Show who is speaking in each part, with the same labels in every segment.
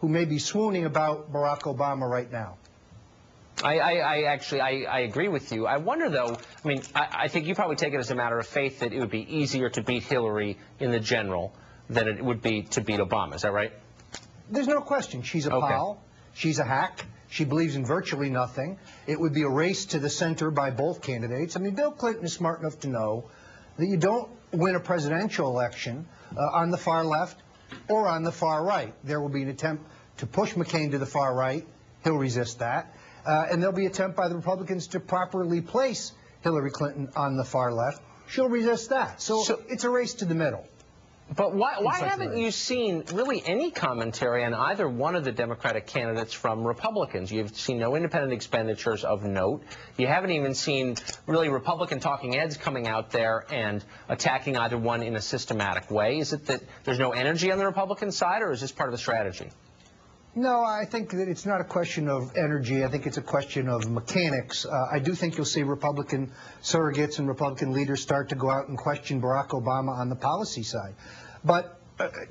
Speaker 1: who may be swooning about Barack Obama right now.
Speaker 2: I agree with you. I wonder, though, I mean, I think you probably take it as a matter of faith that it would be easier to beat Hillary in the general than it would be to beat Obama. Is that right?
Speaker 1: There's no question. She's a pal. She's a hack. She believes in virtually nothing. It would be a race to the center by both candidates. I mean, Bill Clinton is smart enough to know that you don't win a presidential election on the far left or on the far right. There will be an attempt to push McCain to the far right. He'll resist that. And there'll be an attempt by the Republicans to properly place Hillary Clinton on the far left. She'll resist that. So it's a race to the middle.
Speaker 2: But why haven't you seen really any commentary on either one of the Democratic candidates from Republicans? You've seen no independent expenditures of note. You haven't even seen really Republican talking heads coming out there and attacking either one in a systematic way. Is it that there's no energy on the Republican side, or is this part of the strategy?
Speaker 1: No, I think that it's not a question of energy. I think it's a question of mechanics. I do think you'll see Republican surrogates and Republican leaders start to go out and question Barack Obama on the policy side. But,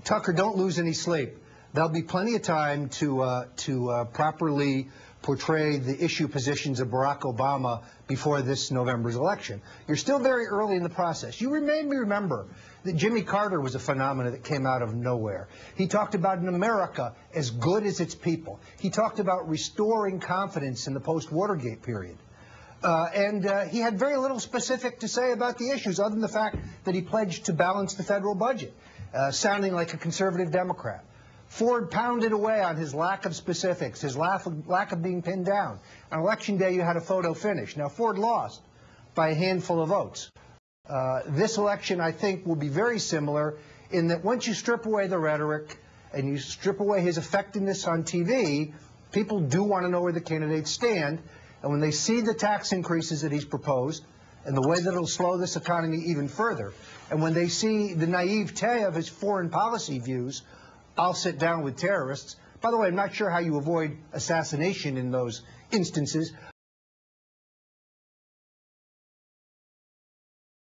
Speaker 1: Tucker, don't lose any sleep. There'll be plenty of time to properly portray the issue positions of Barack Obama before this November's election. You're still very early in the process. You made me remember that Jimmy Carter was a phenomenon that came out of nowhere. He talked about an America as good as its people. He talked about restoring confidence in the post-Watergate period. He had very little specific to say about the issues other than the fact that he pledged to balance the federal budget, sounding like a conservative Democrat. Ford pounded away on his lack of specifics, his lack of being pinned down. On Election Day, you had a photo finish. Now, Ford lost by a handful of votes. This election, I think, will be very similar in that once you strip away the rhetoric and you strip away his effectiveness on TV, people do want to know where the candidates stand. And when they see the tax increases that he's proposed and the way that it'll slow this economy even further, and when they see the naivete of his foreign policy views, I'll sit down with terrorists. By the way, I'm not sure how you avoid assassination in those instances,